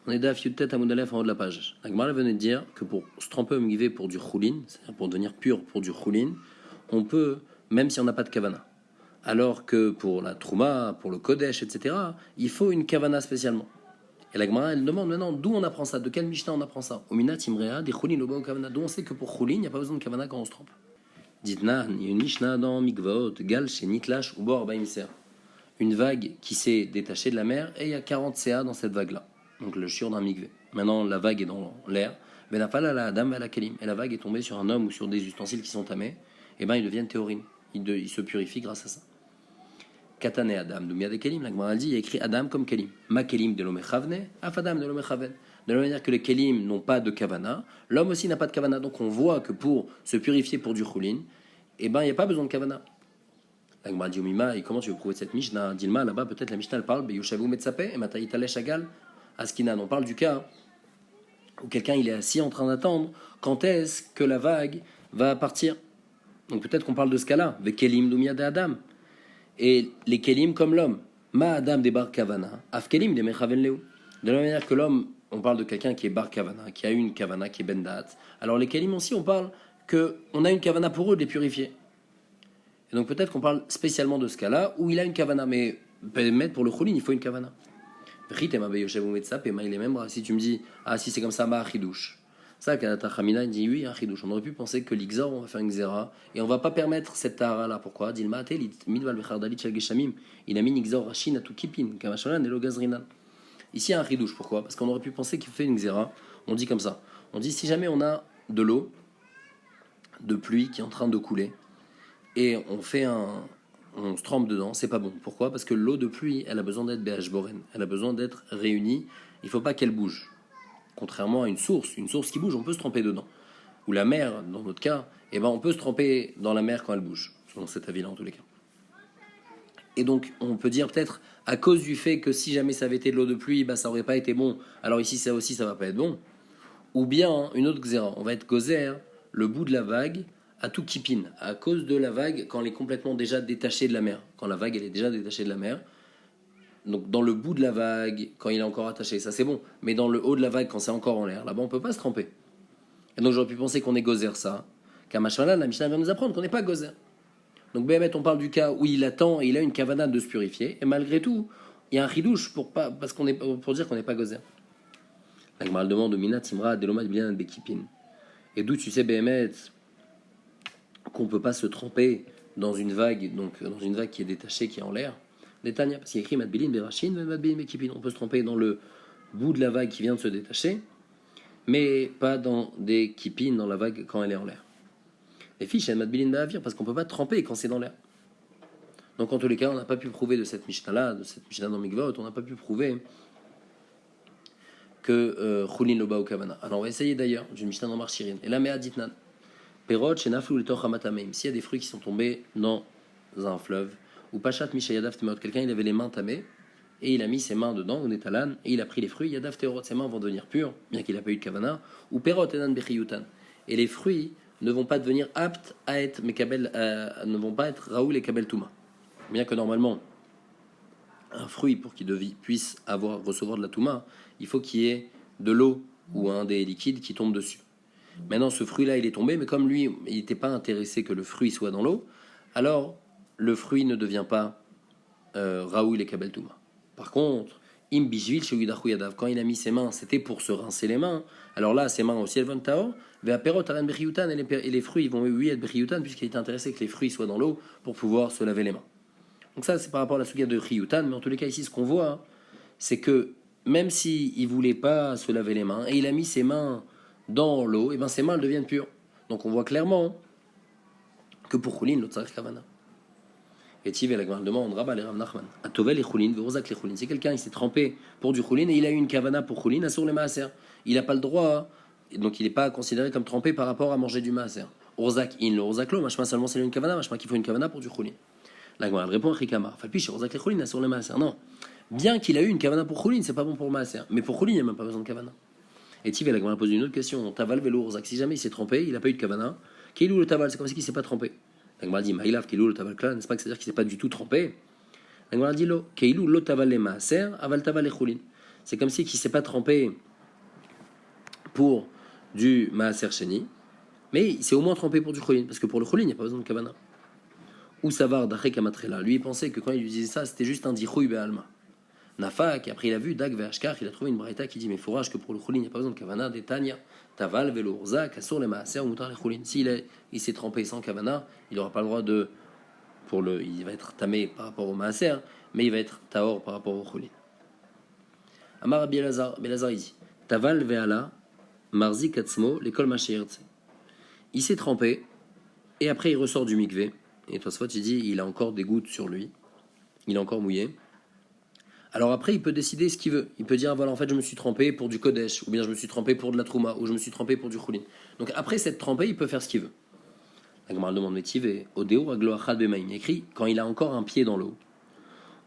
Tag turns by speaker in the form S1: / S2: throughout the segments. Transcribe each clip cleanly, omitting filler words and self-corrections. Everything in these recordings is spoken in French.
S1: On est d'Af Yud-Tet Amud Aleph en haut de la page. La Gemara venait de dire que pour se tremper au mikvé pour du choulin, c'est-à-dire pour devenir pur pour du choulin, on peut, même si on n'a pas de kavana. Alors que pour la trouma, pour le kodesh, etc., il faut une kavana spécialement. Et la Gemara, elle demande maintenant d'où on apprend ça, de quel Mishnah on apprend ça. Omina Timrea, des choulin, loba ou kavana. D'où on sait que pour choulin, il n'y a pas besoin de kavana quand on se trompe. Dites-na, il y a une Mishnah dans Mikvaot, Gal, chez Nitlash, ou Bor Baimser. Une vague qui s'est détachée de la mer et il y a 40 CA dans cette vague-là. Donc le shiur d'un mikvé. Maintenant la vague est dans l'air. Benafala la dame à la kalim. Et la vague est tombée sur un homme ou sur des ustensiles qui sont tamés. Et ben ils deviennent théorines. Ils se purifient grâce à ça. Katane Adam. Doumia de Kelim. La Gemara dit il y a écrit Adam comme Kelim. Ma Kelim de l'omechavne, Afadam de l'omechaven. De la même manière que les Kelim n'ont pas de kavana, l'homme aussi n'a pas de kavana. Donc on voit que pour se purifier pour du choulin, et ben il n'y a pas besoin de kavana. La Gemara dit Mima, et comment tu veux prouver cette Mishnah? Dilma là-bas, peut-être la Mishnah elle parle, Beyushavu Metsape, et Mataïtale Shagal. Askinan, on parle du cas où quelqu'un il est assis en train d'attendre quand est-ce que la vague va partir. Donc peut-être qu'on parle de ce cas-là, Vekelim Dumia de Adam. Et les Kelim comme l'homme. Ma Adam des Bar Kavana, Af Kelim des Mechaven Leu. De la même manière que l'homme, on parle de quelqu'un qui est Bar Kavana, qui a une Kavana, qui est Bendat. Alors les Kelim aussi, on parle qu'on a une Kavana pour eux de les purifier. Et donc peut-être qu'on parle spécialement de ce cas-là où il a une Kavana, mais pour le Choulin, il faut une Kavana. Si tu me dis, ah si c'est comme ça, ma chidouche. Ça, Kanata Chamina dit oui, un chidouche. On aurait pu penser que l'Ixor, on va faire une xéra, et on va pas permettre cette tara là. Pourquoi? Dilma Telit, Midval Bechardalit Shel Geshamim. Il a mis Ixor Rachin à tout Kipin, Kamasholan et Logazrinan. Ici, un chidouche. Pourquoi? Parce qu'on aurait pu penser qu'il fait une xéra. On dit comme ça. On dit si jamais on a de l'eau, de pluie qui est en train de couler, et on se trempe dedans, c'est pas bon. Pourquoi? Parce que l'eau de pluie, elle a besoin d'être BH-boren, elle a besoin d'être réunie, il faut pas qu'elle bouge. Contrairement à une source qui bouge, on peut se tremper dedans. Ou la mer, dans notre cas, on peut se tremper dans la mer quand elle bouge, selon cet avis-là en tous les cas. Et donc, on peut dire peut-être, à cause du fait que si jamais ça avait été de l'eau de pluie, ça aurait pas été bon, alors ici ça aussi, ça va pas être bon. Ou bien, une autre xéra, on va être gozer, le bout de la vague, à tout kipin, à cause de la vague quand elle est complètement déjà détachée de la mer. Quand la vague elle est déjà détachée de la mer, donc dans le bout de la vague, quand il est encore attaché, ça c'est bon. Mais dans le haut de la vague, quand c'est encore en l'air, là-bas on peut pas se tremper. Et donc j'aurais pu penser qu'on est gozer ça. Kamashana, la Mishnah vient nous apprendre qu'on n'est pas gozer. Donc Béhémet, on parle du cas où il attend et il a une kavana de se purifier. Et malgré tout, il y a un chidouche pour dire qu'on n'est pas gozer. La Gemara demande au Mina Timra, Delomad Bilian Bekipin. Et d'où tu sais Béhémet qu'on ne peut pas se tremper dans une vague, donc dans une vague qui est détachée, qui est en l'air. Netanya, parce qu'il y a écrit Madbilin Berachin, Madbilin Bekipin. On peut se tremper dans le bout de la vague qui vient de se détacher, mais pas dans des kipines dans la vague quand elle est en l'air. Les fiches, elles Madbilin Behavir, parce qu'on ne peut pas tremper quand c'est dans l'air. Donc en tous les cas, on n'a pas pu prouver de cette Mishnah-là, de cette Mishnah dans Mikvaot, on n'a pas pu prouver que Choulin Loba ou Kavana. Alors on va essayer d'ailleurs d'une Mishnah dans Marchirin. Et là, Mea Ditnan. Perot, Shenaflu, Letoch Hamatamim. S'il y a des fruits qui sont tombés dans un fleuve, ou Pachat Mishayadav Temot, quelqu'un il avait les mains tamées, et il a mis ses mains dedans, ou Netalan, et il a pris les fruits, Yadav Teorot, ses mains vont devenir pures, bien qu'il n'a pas eu de Kavana, ou Perot Enan Bechiyutan. Et les fruits ne vont pas devenir aptes à être Mekabel, ne vont pas être Raoul et Kabel Touma. Bien que normalement, un fruit, pour qu'il puisse recevoir de la Touma, il faut qu'il y ait de l'eau ou un des liquides qui tombe dessus. Maintenant, ce fruit-là, il est tombé, mais comme lui, il n'était pas intéressé que le fruit soit dans l'eau, alors le fruit ne devient pas Raoul et Kabel Touma. Par contre, Im Bishvil chez Yadav, quand il a mis ses mains, c'était pour se rincer les mains. Alors là, ses mains aussi, elles vont taor, et les fruits, ils vont oui être Bechiyutan, puisqu'il est intéressé que les fruits soient dans l'eau pour pouvoir se laver les mains. Donc ça, c'est par rapport à la sugia de Chiyutan, mais en tous les cas, ici, ce qu'on voit, c'est que même s'il ne voulait pas se laver les mains, et il a mis ses mains dans l'eau, et ses mains elles deviennent pures. Donc on voit clairement que pour Choulin, l'autre s'arrête Kavana. Et Tiv et la Gemara demande Rabba les Rav Nachman, Atovel et Choulin, Verozak les Choulin. C'est quelqu'un, il s'est trempé pour du Choulin et il a eu une Kavana pour Choulin, Assour les Maaser. Il n'a pas le droit, donc il n'est pas considéré comme trempé par rapport à manger du Maaser. Orzak in, le Orzak lo, machma seulement c'est une Kavana, machma qu'il faut une Kavana pour du Choulin. La Gemara répond à Chikama, Falpi chez Orzak les Choulin, Assour les Maaser. Non, bien qu'il a eu une Kavana pour Choulin, c'est pas bon pour Maaser. Mais pour Choulin, il n'y a même pas besoin de Kavana. Et Tiv, elle a posé une autre question. Taval vélo Orzak. Si jamais il s'est trompé, il n'a pas eu de Kavana. Keilou le Taval, c'est comme si il ne s'est pas trompé. La Gemara dit Maïlav, Keilou le Taval Klan, n'est-ce pas que c'est-à-dire qu'il ne s'est pas du tout trompé? La Gemara dit Lo, Keilou le Taval les Maaser, Aval Taval les Choulin. c'est comme si il ne s'est pas trempé pour du Maaser Sheni, mais il s'est au moins trempé pour du Cholin, parce que pour le Cholin, il n'y a pas besoin de Kavana. Ou Savar d'Achek Amatrela, lui il pensait que quand il disait ça, c'était juste un Dichouy Be'alma. Nafak, et après il a vu Dag Ve'ashkar, il a trouvé une braïta qui dit mais fourrage que pour le Cholin, il n'y a pas besoin de Kavana, des Tanya, Taval, Velo, Urza, Kassur, les Maaser, ou Moutar, les Cholin. Il s'est trempé sans Kavana, il n'aura pas le droit de. Il va être tamé par rapport au Maaser, mais il va être Taor par rapport au Cholin. Amar Belazar, il dit Taval Ve'ala, Marzi Katzmo, l'école Machirtse. Il s'est trempé, et après il ressort du mikvé. Et Tosfot, il dit, il a encore des gouttes sur lui. Il est encore mouillé. Alors après, il peut décider ce qu'il veut. Il peut dire, voilà, en fait, je me suis trempé pour du Kodesh, ou bien je me suis trempé pour de la Trouma, ou je me suis trempé pour du Choulin. Donc après cette trempée, il peut faire ce qu'il veut. La Gemara demande, mais Tivé, Odeo Aglo Achad Bemaim, il écrit, quand il a encore un pied dans l'eau.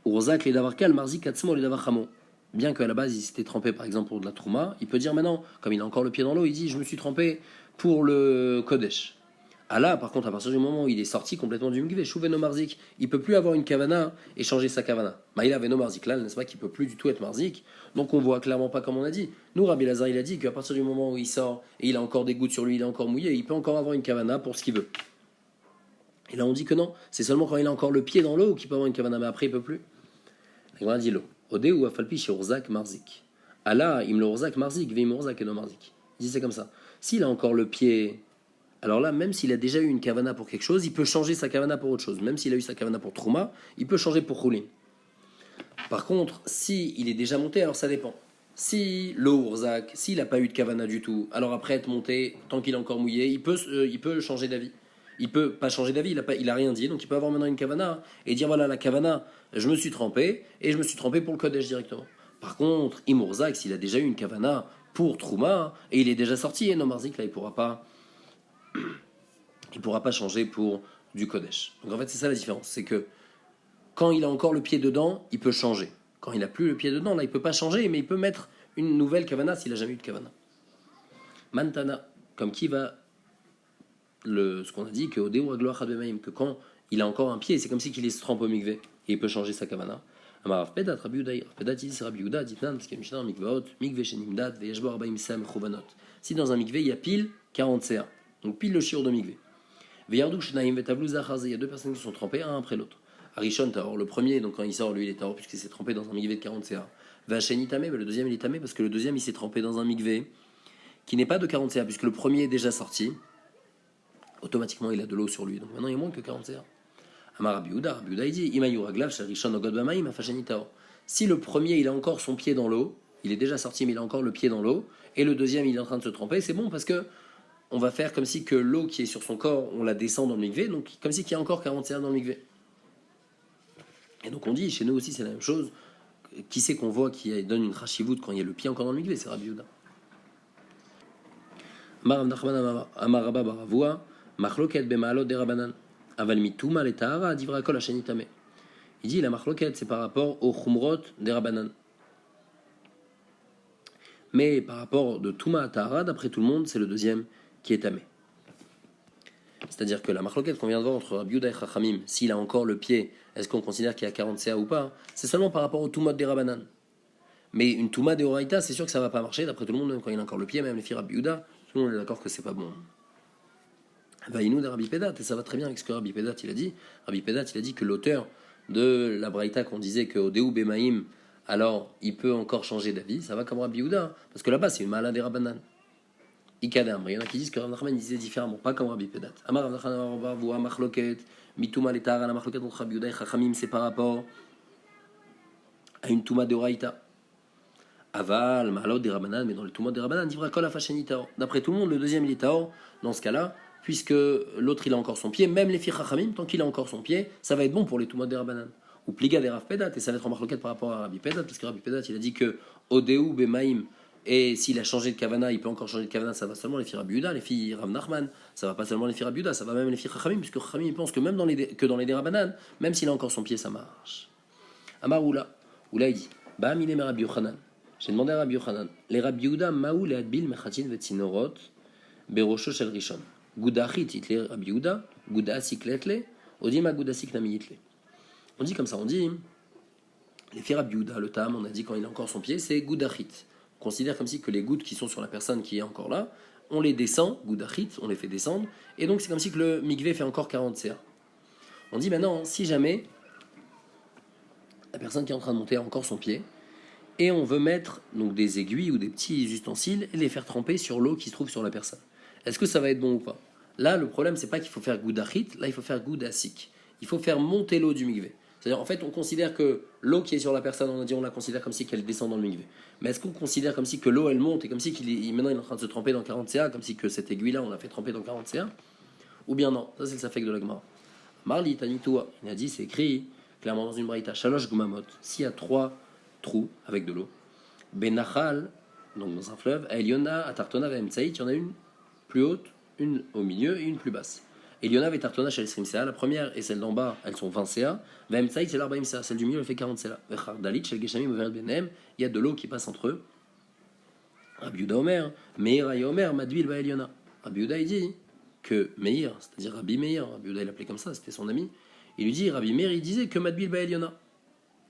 S1: Urzak les Davarkal, Marzi Katzmo les Davarchamo. Bien qu'à la base, il s'était trempé, par exemple, pour de la Trouma, il peut dire maintenant, comme il a encore le pied dans l'eau, il dit, je me suis trempé pour le Kodesh. Ah là, par contre, à partir du moment où il est sorti complètement du mikvé, Chouveno Marzik, il peut plus avoir une kavana et changer sa kavana. Maïla Veno Marzik, là, n'est-ce pas, qu'il peut plus du tout être Marzik. Donc on voit clairement pas comme on a dit. Nous, Rabbi Lazar, il a dit qu'à partir du moment où il sort et il a encore des gouttes sur lui, il est encore mouillé, il peut encore avoir une kavana pour ce qu'il veut. Et là, on dit que non, c'est seulement quand il a encore le pied dans l'eau qu'il peut avoir une kavana, mais après, il peut plus. La Gemara dit l'eau. Ode ou afalpi chez Urzak Marzik. Allah, il me le Urzak Marzik, veim Urzak et no Marzik. Il dit c'est comme ça. S'il a encore le pied. Alors là, même s'il a déjà eu une kavana pour quelque chose, il peut changer sa kavana pour autre chose. Même s'il a eu sa kavana pour Trouma, il peut changer pour Choulin. Par contre, s'il est déjà monté, alors ça dépend. Si l'eau Urzak, s'il n'a pas eu de kavana du tout, alors après être monté, tant qu'il est encore mouillé, il peut changer d'avis. Il peut pas changer d'avis, il a rien dit, donc il peut avoir maintenant une kavana et dire voilà la kavana, je me suis trempé et je me suis trempé pour le Kodesh directement. Par contre, Imorzak, s'il a déjà eu une kavana pour Trouma et il est déjà sorti, et non Marzik, là il pourra pas changer pour du Kodesh. Donc en fait, c'est ça la différence. C'est que quand il a encore le pied dedans, il peut changer. Quand il n'a plus le pied dedans, là, il ne peut pas changer, mais il peut mettre une nouvelle kavana s'il n'a jamais eu de kavana. Mantana, comme qui va ce qu'on a dit, que Odeu Aglo Achad Bemaim, que quand il a encore un pied, c'est comme si il se trempe au mikvé, et il peut changer sa kavana. Amar Rav Pedat, Rabbi Yehuda, Rav Pedat, il dit c'est Rabbi Yehuda, ditnan, parce qu'il y a une Mishnah dans mikvéot, mikvé shenimdat, veyeshbo arbaim sam chuvanot. Si dans un mikvé, il y a pile 40 CA, donc pile le shiur de mikvé. Veyardou shnaim vetavlu zachaz, il y a deux personnes qui sont trempées, un après l'autre. Arishon Tahor, le premier, donc quand il sort, lui, il est Tahor, puisqu'il s'est trempé dans un mikvé de 40 CA. Vacheni Tamé, mais le deuxième, il est Tamé, parce que le deuxième, il s'est trempé dans un mikvé qui n'est pas de 40 CA, puisque le premier est déjà sorti. Automatiquement, il a de l'eau sur lui. Donc maintenant, il y a moins que 40 CA. Amar Rabbi Yehuda, il dit Imayuraglav, Sharishon Ogod Bamaim, Afasheni Tahor. Si le premier, il a encore son pied dans l'eau, il est déjà sorti, mais il a encore le pied dans l'eau, et le deuxième, il est en train de se tremper, c'est bon, parce que on va faire comme si que l'eau qui est sur son corps, on la descend dans le mikvé, donc comme si qu'il y a encore 40 CA dans le mikvé. Et donc on dit, chez nous aussi, c'est la même chose. Qui c'est qu'on voit qui donne une chashivut quand il y a le pied encore dans le mikvé? C'est Rabbi Yehuda. Amar Rabba Baravua, Machloket bemaalot de Rabanan. Aval mituma le tahara divra kol hashenitame. Il dit la machloket, c'est par rapport au chumrot des Rabanan. Mais par rapport de Touma à Tahara, d'après tout le monde, c'est le deuxième qui est tamé. C'est-à-dire que la machloket qu'on vient de voir entre Rabbi Yehuda et Chachamim, s'il a encore le pied, est-ce qu'on considère qu'il y a 40 CA ou pas? C'est seulement par rapport au Touma des Rabanan. Mais une Touma de Horaïta, c'est sûr que ça ne va pas marcher, d'après tout le monde, même quand il a encore le pied, même les filles Rabbi Yehuda, tout le monde est d'accord que c'est pas bon. Vaïnou de Rabbi Pedat, et ça va très bien avec ce que Rabbi Pedat il a dit. Rabbi Pedat il a dit que l'auteur de la Braïta qu'on disait que Odeu Bemaim, alors il peut encore changer d'avis, ça va comme Rabbi Yehuda, parce que là-bas c'est une malade des Rabbanan. Ikadam, il y en a qui disent que Rav Nachman disait différemment, pas comme Rabbi Pedat. Amar Rav Nachman voit Machloket, Mituma Letara, la Machloket entre Rabbi Yehuda et Chachamim, c'est par rapport à une Touma de Horaïta. Aval, Malot des Rabbanan, mais dans le Touma des Rabbanan, Divra Kol Afasheni Taor. D'après tout le monde, le deuxième il est Taor, dans ce cas-là, puisque l'autre il a encore son pied, même les filles Chachamim, tant qu'il a encore son pied, ça va être bon pour les Touma des Rabbanan. Ou Pliga des Rav Pedat, et ça va être en Machloket par rapport à Rabbi Pedat, parce que Rabbi Pedat il a dit que Odeu Bemaim, et s'il a changé de Kavana, il peut encore changer de Kavana, ça va seulement les filles Rabbi Yehuda, les filles Rav Nachman, ça va pas seulement les filles Rabbi Yehuda, ça va même les filles Chachamim, puisque Chachamim pense que même dans les Derabanan, même s'il a encore son pied, ça marche. Amar Oula il dit Ba Mine Rabbi Yochanan. J'ai demandé à Rabbi Yochanan, les Rabbi Yehuda Maou le Adbil Mechatin Vetzinorot Berosho Shel Rishon. Gudachit itle Rabbi Yehuda, Gudasik letle, Odima Gudasik nami itle. On dit comme ça, on dit Les Firab Yehuda, le tam, on a dit quand il a encore son pied, c'est Goudachit. On considère comme si que les gouttes qui sont sur la personne qui est encore là, on les descend, Goudachit, on les fait descendre, et donc c'est comme si que le mikvé fait encore 40 CA. On dit maintenant, si jamais la personne qui est en train de monter a encore son pied, et on veut mettre donc des aiguilles ou des petits ustensiles et les faire tremper sur l'eau qui se trouve sur la personne. Est-ce que ça va être bon ou pas? Là, le problème, c'est pas qu'il faut faire goudachit, là, il faut faire goudasik. Il faut faire monter l'eau du mikvé. C'est-à-dire, en fait, on considère que l'eau qui est sur la personne, on a dit, on la considère comme si qu'elle descend dans le mikvé. Mais est-ce qu'on considère comme si que l'eau, elle monte et comme si maintenant il est en train de se tremper dans 40 CA, comme si que cette aiguille-là, on l'a fait tremper dans 40 CA? Ou bien non? Ça, c'est le safek de la Gemara. Marli, Tanitoua, il a dit, c'est écrit clairement dans une braïta, Shalosh Gumamot, s'il y a 3 trous avec de l'eau, Benachal, donc dans un fleuve, Eliona, Atartona, Vemtsaït, il y en a une plus haute, une au milieu et une plus basse. Eliona et Tartona chez les CA, la première et celle d'en bas, elles sont 20 CA, Vemtsaït, c'est l'Arbaïm CA, celle du milieu, elle fait 40 CA. Vechardalit, chez le Geshamim, Benem, il y a de l'eau qui passe entre eux. Rabbi Yehuda Omer, Meir et Omer, Madvil, va Eliona. Rabbi Yehuda, il dit que Meir, c'est-à-dire Rabbi Meir, Rabbi Yehuda, il l'appelait comme ça, c'était son ami, il lui dit, Rabbi Meir, il disait que Madvil, va Eliona.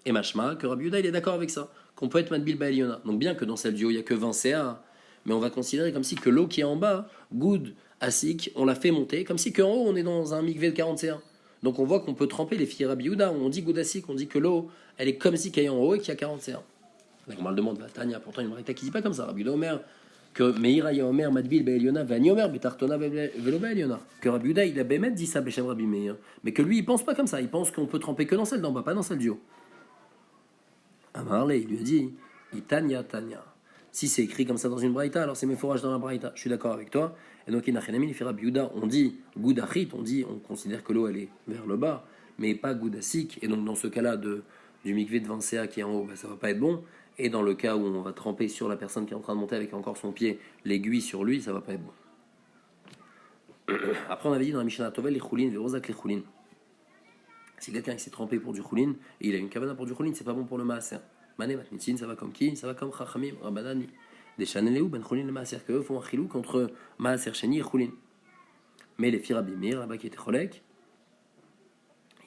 S1: Et Mashma, que Rabbi Yehuda, il est d'accord avec ça, qu'on peut être Madbil Ba'eliona. Donc bien que dans celle du haut, il n'y a que 20 CA, mais on va considérer comme si que l'eau qui est en bas, Goud, Asik, on l'a fait monter, comme si qu'en haut, on est dans un mikvé de 40 CA. Donc on voit qu'on peut tremper les filles Rabbi Yehuda, on dit Goud Asik, on dit que l'eau, elle est comme si qu'elle est en haut et qu'il y a 40 CA. Donc on le demande, Tania, pourtant une marita qui dit pas comme ça, Rabbi Yehuda Omer, que Meira ya Omer, Madbil Ba'eliona, Vani Omer, Betartona Velo Ba'eliona. Que Rabbi Yehuda, il a bémet dit ça, Bechem Rabbi Meir. Mais que lui, il pense pas comme ça, il pense qu'on peut tremper que dans celle d'en bas, pas dans celle du haut. Amarle, il lui a dit, Itania Tania. Si c'est écrit comme ça dans une braïta, alors c'est mes fourrages dans la braïta. Je suis d'accord avec toi. Et donc, il fait Rabbi Yehuda, on dit Goudachit, on considère que l'eau elle est vers le bas, mais pas Goudasik. Et donc, dans ce cas-là, du mikvé de 20 CA qui est en haut, bah, ça va pas être bon. Et dans le cas où on va tremper sur la personne qui est en train de monter avec encore son pied, l'aiguille sur lui, ça va pas être bon. Après, on avait dit dans la Mishnah Tovel, les choulines, Vérozak les choulines. Si quelqu'un qui s'est trempé pour du choulin et il a une kavana pour du choulin, c'est pas bon pour le maaser. Mané matnitzin, ça va comme qui? Ça va comme Chachamim, Rabbanan, des chaneleu, ben choulin le maaser, qu'eux font un chilou contre maaser sheni et choulin. Mais les filles Bimir, là-bas qui étaient cholek,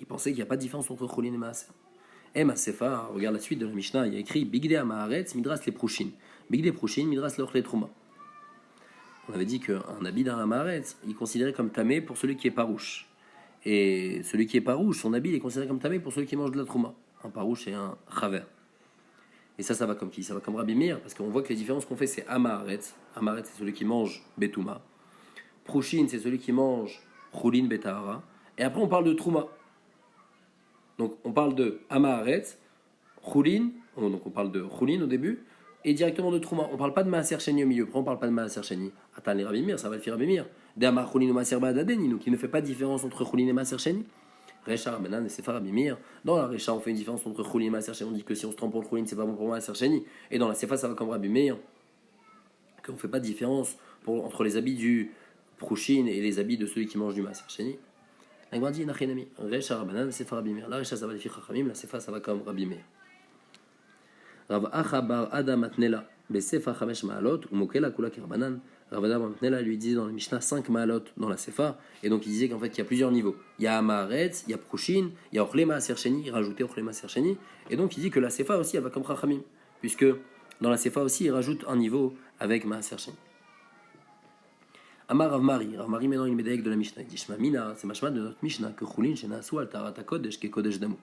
S1: ils pensaient qu'il n'y a pas de différence entre choulin et maaser. Et Masefa, regarde la suite de la Mishnah, il y a écrit Bigde Amaharetz, Midras les Prouchin. Bigde Prouchin, Midras le Trouma. On avait dit qu'un habit d'un Amaharetz, il est considéré comme tamé pour celui qui est parouche. Et celui qui est parouche, son habit il est considéré comme tamé pour celui qui mange de la trouma. Un parouche et un chaver. Et ça va comme qui? Ça va comme Rabbi Meir, parce qu'on voit que les différences qu'on fait, c'est Amaharetz. Amaharetz, c'est celui qui mange Betouma. Prouchin, c'est celui qui mange Choulin Betahara. Et après, on parle de trouma. Donc, on parle de Amaharetz, Choulin, donc on parle de Choulin au début, et directement de trouma. On parle pas de Maaser Sheni au milieu. Pourquoi on parle pas de Maaser Sheni? Attends, les Rabbi Meir, ça va le faire Rabbi Meir. D'Amar Choulin ou Maaser Ba'adadeni, donc il ne fait pas de différence entre Choulin et Maaser Sheni. Recha, Rabbanan et Sefer Rabbi Meir. Dans la Recha, on fait une différence entre Choulin et Maaser Sheni. On dit que si on se trompe pour le Choulin, c'est pas bon pour Maaser Sheni. Et dans la Sefa, ça va comme Rabbi Meir, qu'on fait pas de différence entre les habits du Prouchin et les habits de celui qui mange du Maaser Sheni. La Gemara dit Nachinami. Recha, Rabbanan et Sefer Rabbi Meir. La Recha, ça va les faire Chachamim. La Sefa, ça va comme Rabbi Meir. Rav Acha bar Adam Matnela, Besefa Chamesh Maalot, ou Mokela Kula Kirbanan. Rav Adam Matnela lui disait dans la Mishnah 5 Maalot dans la Sefa, et donc il disait qu'en fait il y a plusieurs niveaux. Il y a Amaharetz, il y a Prouchin, il y a Ochlema Sercheni, il rajoutait Ochlema Sercheni, et donc il dit que la Sefa aussi elle va comme Chachamim, puisque dans la Sefa aussi il rajoute un niveau avec Maaser Sheni. Amar Rav Mari maintenant il médaille de la Mishnah, il dit Shma Mina, c'est Mashma de notre Mishnah, que Choulin Shenasu al Tarata Kodesh ke Kodesh Damu.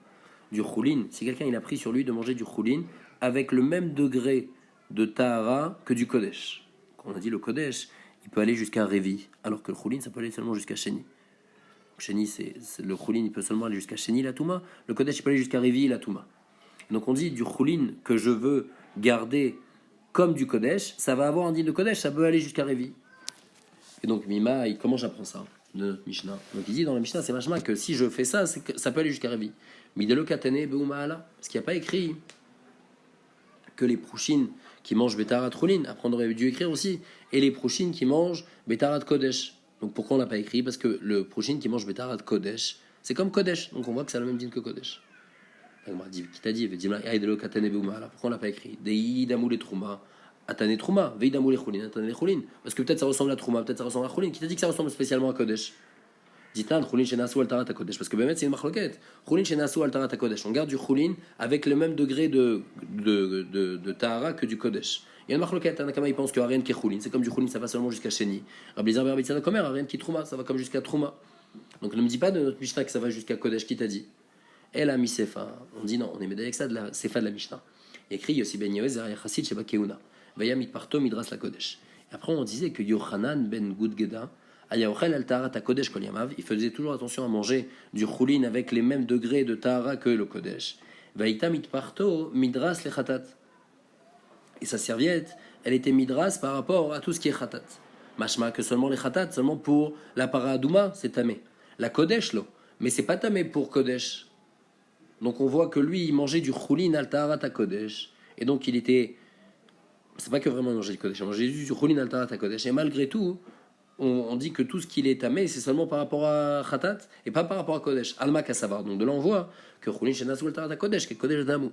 S1: Du choulin, si quelqu'un il a pris sur lui de manger du choulin avec le même degré de tahara que du kodesh. On a dit le kodesh, il peut aller jusqu'à Révi, alors que le choulin ça peut aller seulement jusqu'à Sheni. Sheni, c'est le choulin, il peut seulement aller jusqu'à Sheni la Touma, le kodesh il peut aller jusqu'à Révi la Touma. Donc on dit du choulin que je veux garder comme du kodesh, ça va avoir un din de kodesh, ça peut aller jusqu'à Révi. Et donc Mima, comment j'apprends ça de notre Mishnah? Donc il dit dans la Mishnah, c'est vachement que si je fais ça, ça peut aller jusqu'à Révi. Midelo katane beuma'ala, parce qu'il n'y a pas écrit que les prouchines qui mangent betarat choulin, après on aurait dû écrire aussi, et les prouchines qui mangent betarat kodesh. Donc pourquoi on l'a pas écrit? Parce que le prouchine qui mange betarat kodesh, c'est comme kodesh, donc on voit que c'est le même din que kodesh. Qui t'a dit, midelo katane beuma'ala, pourquoi on l'a pas écrit? Dei damou les trouma, atane trouma, vei damou les choulin, atane les choulin, parce que peut-être ça ressemble à trouma, peut-être ça ressemble à choulin. Qui t'a dit que ça ressemble spécialement à kodesh? Ditnan, Choulin Shenasu Altarat HaKodesh. Parce que Bémet, c'est une marloquette. Choulin Shenasu Altarat HaKodesh. On garde du Choulin avec le même degré de Tahara que du Kodesh. Il y a une marloquette. Tanakama, il pense qu'il n'y a rien qui est Choulin. C'est comme du Choulin, ça va seulement jusqu'à Sheni. Rabbi Zar Rabbi Tzadok Omer, rien qui est Trouma, ça va comme jusqu'à Trouma. Donc ne me dis pas de notre Mishnah que ça va jusqu'à Kodesh, qui t'a dit? Elle a mis Sefa. On dit non, on est médaillé avec ça de la Sefa de la Mishnah. Il écrit Yossi ben Yoez, Chassid Sheba Keuna. Vaya mitparto midras la Kodesh. Et après, on disait que Yochanan ben Gudgeda, Ayaochel al Taharat HaKodesh Kol Yamav, il faisait toujours attention à manger du choulin avec les mêmes degrés de Tahara que le Kodesh. Vaïta mitparto midras le Khatat. Et sa serviette, elle était midras par rapport à tout ce qui est Khatat. Mashma que seulement les Khatat, seulement pour la Paradouma, c'est tamé. La Kodesh, là, mais c'est pas tamé pour Kodesh. Donc on voit que lui, il mangeait du choulin al Taharat HaKodesh. Et donc il était. C'est pas que vraiment manger du Kodesh, il mangeait du choulin al Taharat HaKodesh. Et malgré tout, on dit que tout ce qu'il est tamé, c'est seulement par rapport à Khatat et pas par rapport à Kodesh. Alma Kassavar. Donc de là, on voit que choulin shenasu al Taharat HaKodesh, qui est Kodesh d'Amou.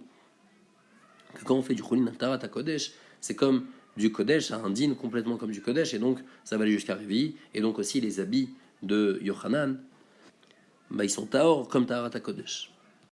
S1: Que quand on fait du choulin al Taharat HaKodesh, c'est comme du Kodesh, ça indigne complètement comme du Kodesh. Et donc, ça va aller jusqu'à Révi. Et donc aussi, les habits de Yochanan, ils sont Tahor comme Taharat HaKodesh.